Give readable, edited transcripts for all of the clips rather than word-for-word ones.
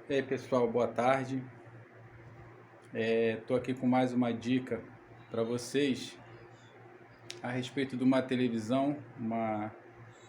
E aí pessoal, boa tarde. Tô aqui com mais uma dica para vocês a respeito de uma televisão, uma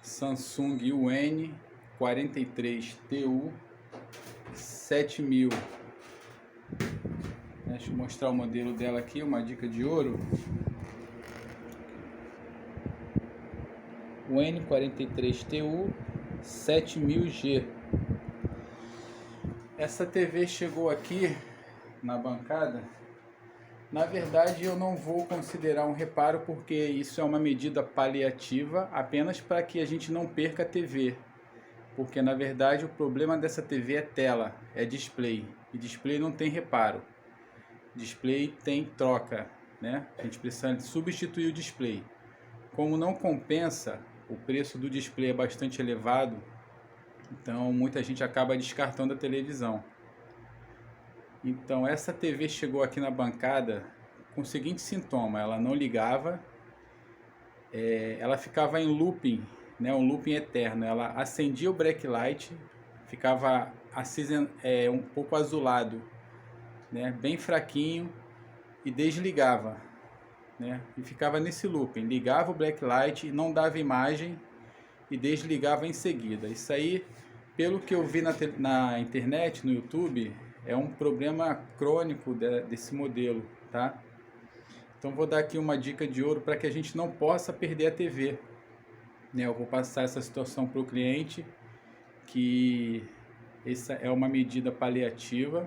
Samsung UN 43TU 7000. Deixa eu mostrar o modelo dela aqui, uma dica de ouro. UN 43TU 7000G. Essa TV chegou aqui na bancada. Na verdade, eu não vou considerar um reparo porque isso é uma medida paliativa apenas para que a gente não perca a TV. Porque na verdade o problema dessa TV é tela, é display. E display não tem reparo. Display tem troca, né? A gente precisa substituir o display. Como não compensa, o preço do display é bastante elevado, então muita gente acaba descartando a televisão. Então essa TV chegou aqui na bancada com o seguinte sintoma: ela não ligava, ela ficava em looping, né, um looping eterno. Ela acendia o backlight, ficava um pouco azulado, né, bem fraquinho, e desligava, né, e ficava nesse looping. Ligava o backlight, não dava imagem e desligava em seguida. Isso aí, pelo que eu vi na internet, no YouTube, é um problema crônico desse modelo, tá? Então vou dar aqui uma dica de ouro para que a gente não possa perder a TV, né? Eu vou passar essa situação para o cliente, que essa é uma medida paliativa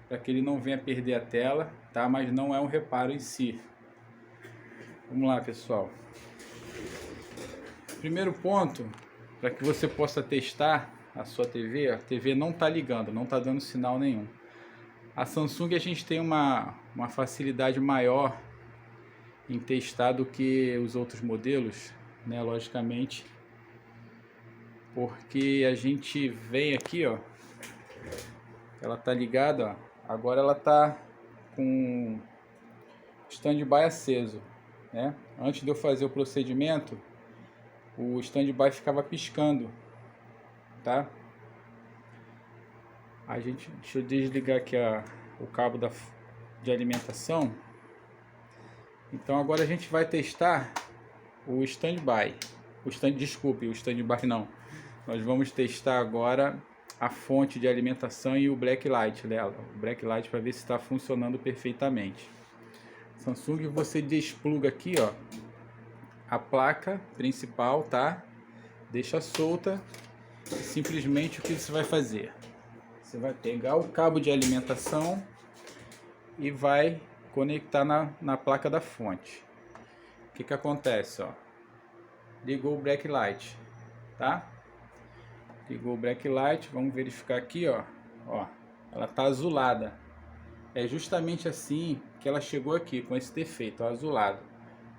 para que ele não venha perder a tela, tá? Mas não é um reparo em si. Vamos lá, pessoal. Primeiro ponto, para que você possa testar a sua TV, a TV não está ligando, não está dando sinal nenhum. A Samsung a gente tem uma facilidade maior em testar do que os outros modelos, né? Logicamente, porque a gente vem aqui, ó, ela tá ligada, ó, agora ela tá com standby aceso, né? Antes de eu fazer o procedimento, o standby ficava piscando, tá? Deixa eu desligar aqui o cabo de alimentação. Então agora a gente vai testar o standby. Desculpe, o standby não. Nós vamos testar agora a fonte de alimentação e o backlight dela. O backlight, para ver se está funcionando perfeitamente. Samsung, você despluga aqui, ó, a placa principal, tá? Deixa solta. E simplesmente o que você vai fazer? Você vai pegar o cabo de alimentação e vai conectar na placa da fonte. O que acontece, ó? Ligou o backlight, tá? Ligou o backlight, vamos verificar aqui, ó. Ó, ela tá azulada. É justamente assim que ela chegou aqui, com esse defeito, ó, azulado.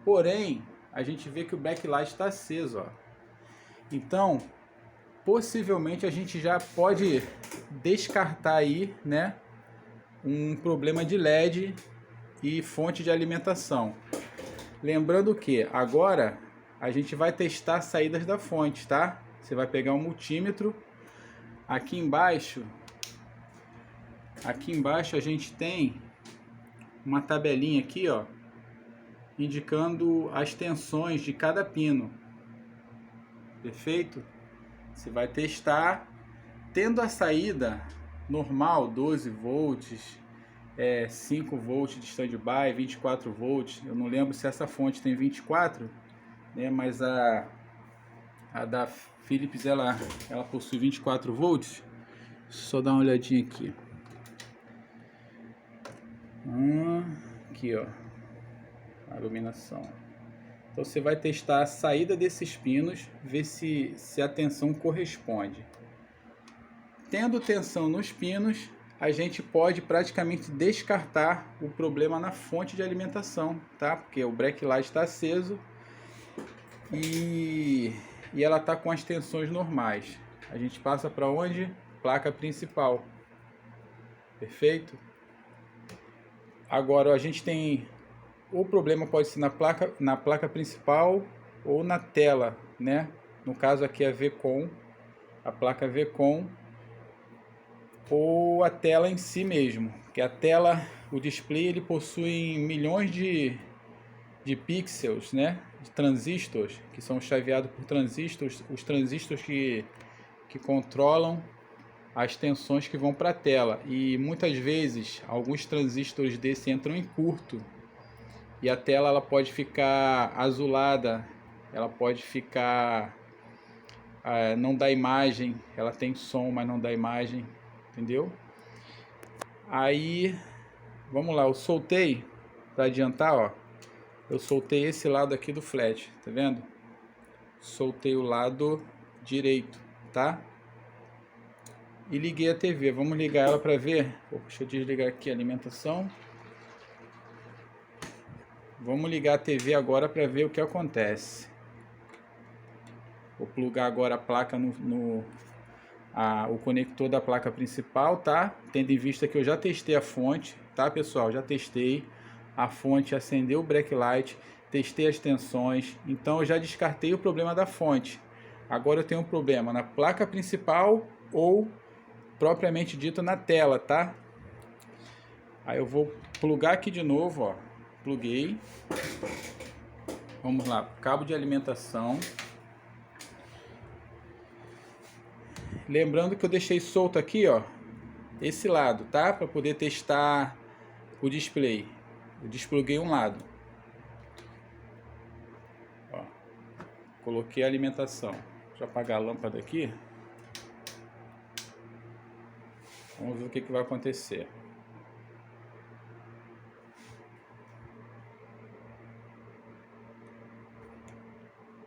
Porém, a gente vê que o backlight está aceso, ó. Então, possivelmente a gente já pode descartar aí, né, um problema de LED e fonte de alimentação. Lembrando que agora a gente vai testar saídas da fonte, tá? Você vai pegar um multímetro. Aqui embaixo a gente tem uma tabelinha aqui, ó, indicando as tensões de cada pino. Perfeito? Você vai testar tendo a saída normal, 12 volts, 5 volts de standby, 24 volts. Eu não lembro se essa fonte tem 24, né, mas a da Philips ela possui 24 volts. Só dar uma olhadinha aqui. Aqui, ó, a iluminação. Então você vai testar a saída desses pinos, ver se a tensão corresponde. Tendo tensão nos pinos, a gente pode praticamente descartar o problema na fonte de alimentação, tá? Porque o backlight está aceso e ela está com as tensões normais. A gente passa para onde? Placa principal. Perfeito? Agora a gente tem o problema pode ser na placa principal ou na tela, né? No caso aqui é a VCOM, a placa VCOM, ou a tela em si mesmo, que a tela, o display, ele possui milhões de pixels, né, de transistores, que são chaveados por transistores, os transistores que controlam as tensões que vão para a tela, e muitas vezes alguns transistores desse entram em curto e a tela ela pode ficar azulada, ela pode ficar não dá imagem, ela tem som mas não dá imagem, entendeu? Aí vamos lá, eu soltei para adiantar, ó, eu soltei esse lado aqui do flat, tá vendo? Soltei o lado direito, tá? E liguei a TV. Vamos ligar ela para ver. Deixa eu desligar aqui a alimentação. Vamos ligar a TV agora para ver o que acontece. Vou plugar agora a placa o conector da placa principal, tá? Tendo em vista que eu já testei a fonte, tá, pessoal? Já testei a fonte, acendeu o backlight, testei as tensões, então eu já descartei o problema da fonte. Agora eu tenho um problema na placa principal ou propriamente dito na tela, tá? Aí eu vou plugar aqui de novo, ó. Pluguei. Vamos lá, cabo de alimentação. Lembrando que eu deixei solto aqui, ó, esse lado, tá? Para poder testar o display. Eu despluguei um lado. Ó, coloquei a alimentação. Deixa eu apagar a lâmpada aqui. Vamos ver o que vai acontecer.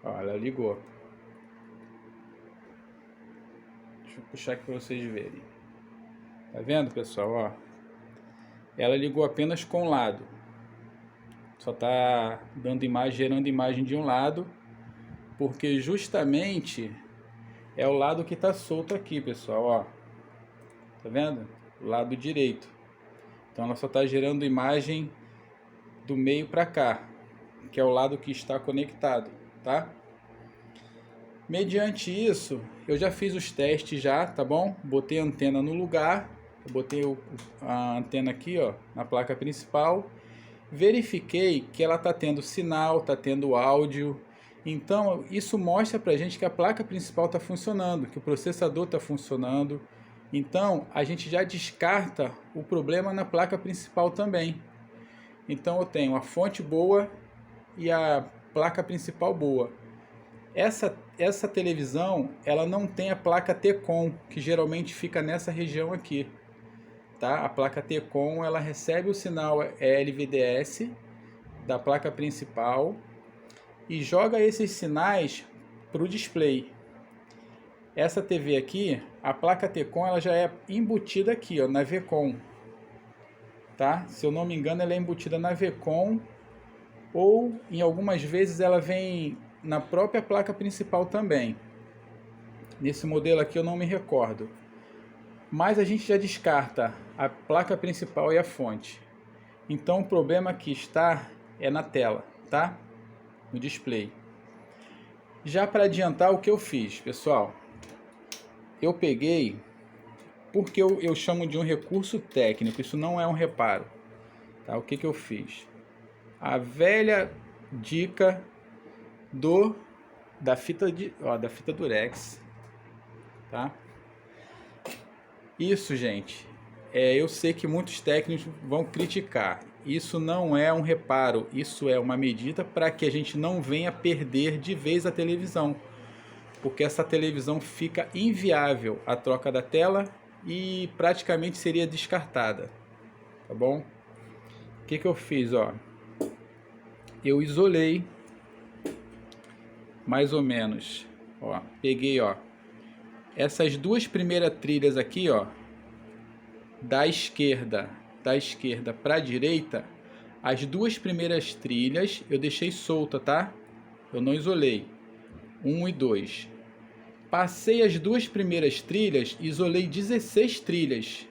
Ó, ela ligou. Deixa eu puxar aqui para vocês verem. Tá vendo, pessoal? Ó, ela ligou apenas com um lado. Só tá dando imagem, gerando imagem de um lado, porque justamente é o lado que tá solto aqui, pessoal. Ó, tá vendo? O lado direito. Então ela só tá gerando imagem do meio para cá, que é o lado que está conectado, tá? Mediante isso, eu já fiz os testes já, tá bom? Botei a antena no lugar, eu botei a antena aqui, ó, na placa principal. Verifiquei que ela tá tendo sinal, tá tendo áudio. Então, isso mostra pra gente que a placa principal tá funcionando, que o processador tá funcionando. Então, a gente já descarta o problema na placa principal também. Então, eu tenho a fonte boa e a placa principal boa. Essa televisão, ela não tem a placa T-Con, que geralmente fica nessa região aqui, tá? A placa T-Con, ela recebe o sinal LVDS da placa principal e joga esses sinais para o display. Essa TV aqui, a placa T-Con, ela já é embutida aqui, ó, na VCOM, tá? Se eu não me engano, ela é embutida na VCOM, ou em algumas vezes ela vem na própria placa principal também. Nesse modelo aqui eu não me recordo. Mas a gente já descarta a placa principal e a fonte. Então o problema que está é na tela, tá? No display. Já para adiantar o que eu fiz, pessoal, eu peguei, porque eu chamo de um recurso técnico, isso não é um reparo, tá? O que eu fiz? A velha dica da fita durex, tá? Isso, gente, eu sei que muitos técnicos vão criticar. Isso não é um reparo, isso é uma medida para que a gente não venha perder de vez a televisão, porque essa televisão fica inviável a troca da tela e praticamente seria descartada, tá bom? O que eu fiz, ó? Eu isolei mais ou menos, ó, peguei, ó, essas duas primeiras trilhas aqui, ó, da esquerda para a direita, as duas primeiras trilhas eu deixei solta, tá? Eu não isolei. 1 e 2. Passei as duas primeiras trilhas, isolei 16 trilhas.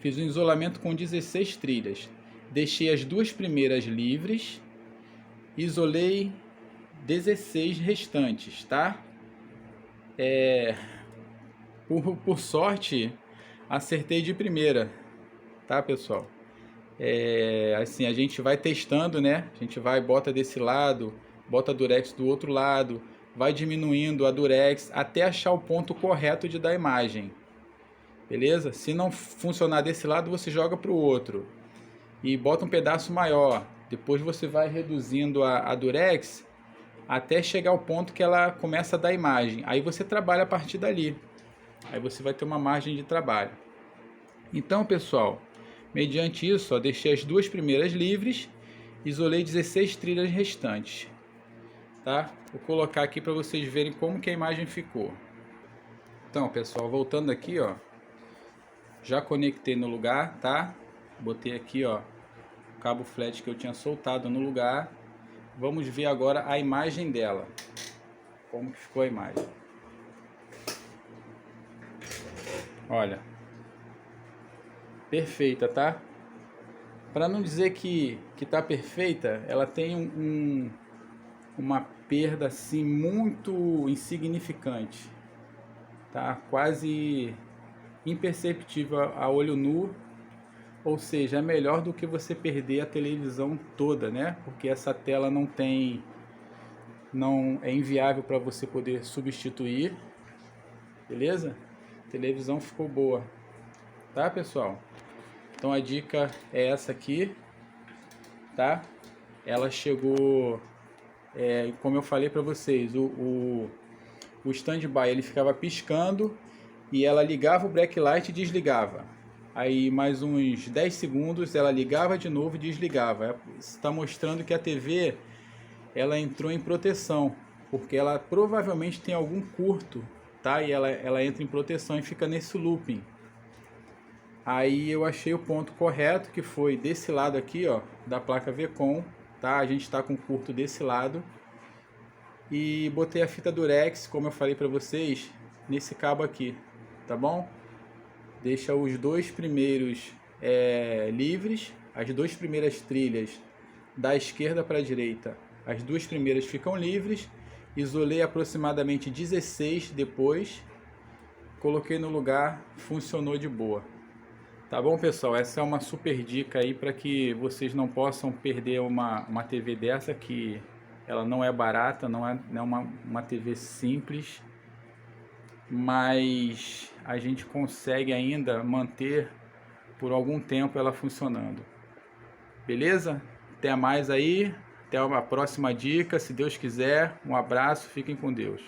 Fiz um isolamento com 16 trilhas. Deixei as duas primeiras livres, isolei 16 restantes, tá? Por sorte, acertei de primeira, tá, pessoal? Assim, a gente vai testando, né? A gente vai, bota desse lado, bota a durex do outro lado, vai diminuindo a durex até achar o ponto correto de dar imagem. Beleza? Se não funcionar desse lado, você joga para o outro e bota um pedaço maior. Depois você vai reduzindo a durex até chegar ao ponto que ela começa a dar imagem. Aí você trabalha a partir dali. Aí você vai ter uma margem de trabalho. Então, pessoal, mediante isso, ó, deixei as duas primeiras livres, isolei 16 trilhas restantes. Tá? Vou colocar aqui para vocês verem como que a imagem ficou. Então, pessoal, voltando aqui, ó, já conectei no lugar, tá? Botei aqui, ó, o cabo flat que eu tinha soltado no lugar. Vamos ver agora a imagem dela. Como que ficou a imagem. Olha. Perfeita, tá? Para não dizer que tá perfeita, ela tem uma perda assim muito insignificante, tá? Quase imperceptível a olho nu, ou seja, é melhor do que você perder a televisão toda, né? Porque essa tela não é inviável para você poder substituir, beleza? A televisão ficou boa, tá, pessoal? Então a dica é essa aqui, tá? Ela chegou, como eu falei para vocês, o standby ele ficava piscando e ela ligava o backlight e desligava. Aí mais uns 10 segundos ela ligava de novo e desligava. Está mostrando que a TV ela entrou em proteção, porque ela provavelmente tem algum curto, tá? E ela entra em proteção e fica nesse looping. Aí eu achei o ponto correto, que foi desse lado aqui, ó, da placa Vcon, tá? A gente está com curto desse lado. E botei a fita durex, como eu falei para vocês, nesse cabo aqui, tá bom? Deixa os dois primeiros livres, as duas primeiras trilhas da esquerda para a direita, as duas primeiras ficam livres. Isolei aproximadamente 16 depois, coloquei no lugar, funcionou de boa. Tá bom, pessoal? Essa é uma super dica aí para que vocês não possam perder uma TV dessa, que ela não é barata, não é uma TV simples, mas a gente consegue ainda manter por algum tempo ela funcionando. Beleza? Até mais aí, até uma próxima dica, se Deus quiser. Um abraço, fiquem com Deus.